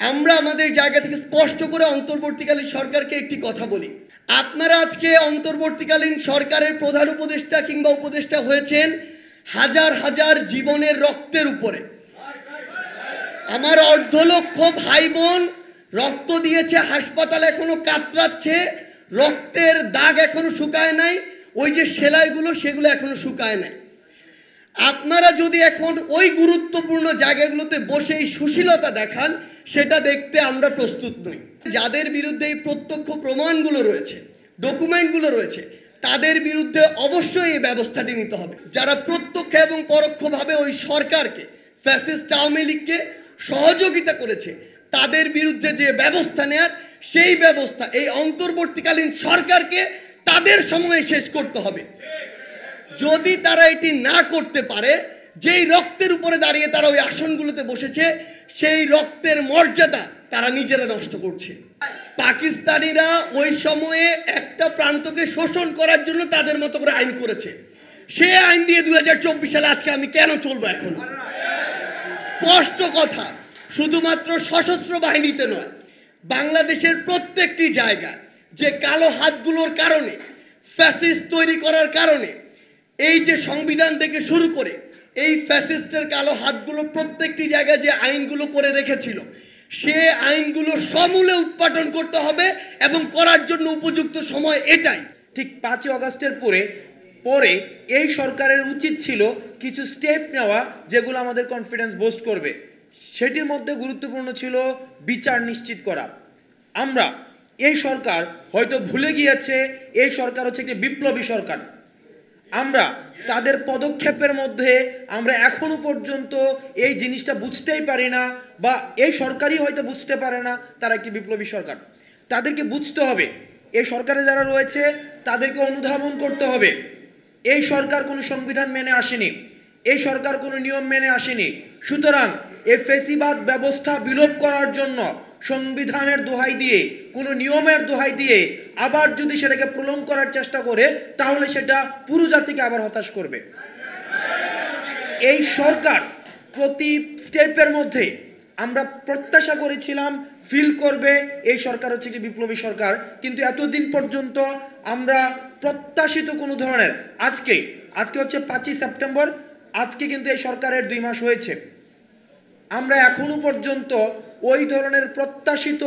আমরা আমাদের জায়গা থেকে স্পষ্ট করে অন্তর্বর্তীকালীন সরকারকে একটি কথা বলি, আপনারা আজকে অন্তর্বর্তীকালীন সরকারের প্রধান উপদেষ্টা কিংবা উপদেষ্টা হয়েছেন হাজার হাজার জীবনের রক্তের উপরে। আমার অর্ধলক্ষ ভাই বোন রক্ত দিয়েছে, হাসপাতাল এখনো কাতরাচ্ছে, রক্তের দাগ এখনো শুকায় নাই, ওই যে সেলাইগুলো সেগুলো এখনো শুকায় নাই। আপনারা যদি এখন ওই গুরুত্বপূর্ণ জায়গাগুলোতে বসে এই সুশীলতা দেখান, সেটা দেখতে আমরা প্রস্তুত নই। যাদের বিরুদ্ধে এই প্রত্যক্ষ প্রমাণগুলো রয়েছে, ডকুমেন্টগুলো রয়েছে, তাদের বিরুদ্ধে অবশ্যই এই ব্যবস্থাটি নিতে হবে। যারা প্রত্যক্ষ এবং পরোক্ষভাবে ওই সরকারকে, ফ্যাসিস্ট আওয়ামী লীগকে সহযোগিতা করেছে, তাদের বিরুদ্ধে যে ব্যবস্থা নেয়ার, সেই ব্যবস্থা এই অন্তর্বর্তীকালীন সরকারকে তাদের সময়ে শেষ করতে হবে। যদি তারা এটি না করতে পারে, যেই রক্তের উপরে দাঁড়িয়ে তারা ওই আসনগুলোতে বসেছে, সেই রক্তের মর্যাদা তারা নিজেরা নষ্ট করছে। পাকিস্তানিরা ওই সময়ে একটা প্রান্তকে শোষণ করার জন্য তাদের মতো করে আইন করেছে, সে আইন দিয়ে 2024 সালে আজকে আমি কেন চলবো? এখন স্পষ্ট কথা, শুধুমাত্র সশস্ত্র বাহিনীতে নয়, বাংলাদেশের প্রত্যেকটি জায়গায় যে কালো হাতগুলোর কারণে, ফ্যাসিস্ট তৈরি করার কারণে, এই যে সংবিধান থেকে শুরু করে এই ফ্যাসিস্টের কালো হাতগুলো প্রত্যেকটি জায়গায় যে আইনগুলো করে রেখেছিল, সে আইনগুলো সমূলে উৎপাটন করতে হবে এবং করার জন্য উপযুক্ত সময় এটাই। ঠিক 5 আগস্টের পরে এই সরকারের উচিত ছিল কিছু স্টেপ নেওয়া যেগুলো আমাদের কনফিডেন্স বুস্ট করবে। সেটির মধ্যে গুরুত্বপূর্ণ ছিল বিচার নিশ্চিত করা। আমরা এই সরকার হয়তো ভুলে গিয়েছে এই সরকার হচ্ছে একটি বিপ্লবী সরকার। আমরা তাদের পদক্ষেপের মধ্যে আমরা এখনো পর্যন্ত এই জিনিসটা বুঝতেই পারি না, বা এই সরকারই হয়তো বুঝতে পারে না তারা একটি বিপ্লবী সরকার। তাদেরকে বুঝতে হবে, এই সরকারে যারা রয়েছে তাদেরকে অনুধাবন করতে হবে। এই সরকার কোনো সংবিধান মেনে আসেনি, এই সরকার কোনো নিয়ম মেনে আসেনি। সুতরাং এই ফ্যাসিবাদ ব্যবস্থা বিলোপ করার জন্য সংবিধানের দোহাই দিয়ে, কোনো নিয়মের দোহাই দিয়ে আবার যদি সেটাকে প্রলং করার চেষ্টা করে, তাহলে সেটা পুরো জাতিকে আবার হতাশ করবে। এই সরকার প্রতি স্টেপের মধ্যে আমরা প্রত্যাশা করেছিলাম ফিল করবে এই সরকার হচ্ছে একটি বিপ্লবী সরকার, কিন্তু এতদিন পর্যন্ত আমরা প্রত্যাশিত কোনো ধরনের, আজকে হচ্ছে 5 সেপ্টেম্বর, আজকে কিন্তু এই সরকারের 2 মাস হয়েছে, আমরা এখনো পর্যন্ত ওই ধরনের প্রত্যাশিত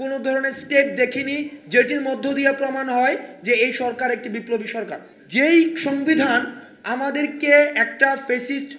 কোনো ধরনের স্টেপ দেখিনি যেটির মধ্য দিয়ে প্রমাণ হয় যে এই সরকার একটি বিপ্লবী সরকার। যেই সংবিধান আমাদেরকে একটা ফ্যাসিস্ট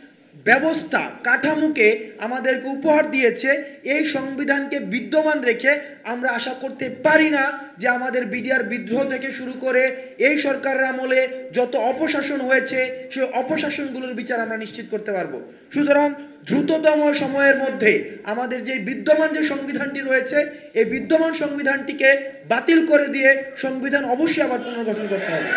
ব্যবস্থা কাঠামোকে আমাদেরকে উপহার দিয়েছে, এই সংবিধানকে বিদ্যমান রেখে আমরা আশা করতে পারি না যে আমাদের বিডিআর বিদ্রোহ থেকে শুরু করে এই সরকারের আমলে যত অপশাসন হয়েছে সেই অপশাসনগুলোর বিচার আমরা নিশ্চিত করতে পারবো। সুতরাং দ্রুততম সময়ের মধ্যে আমাদের যে বিদ্যমান যে সংবিধানটি রয়েছে, এই বিদ্যমান সংবিধানটিকে বাতিল করে দিয়ে সংবিধান অবশ্যই আবার পুনর্গঠন করতে হবে।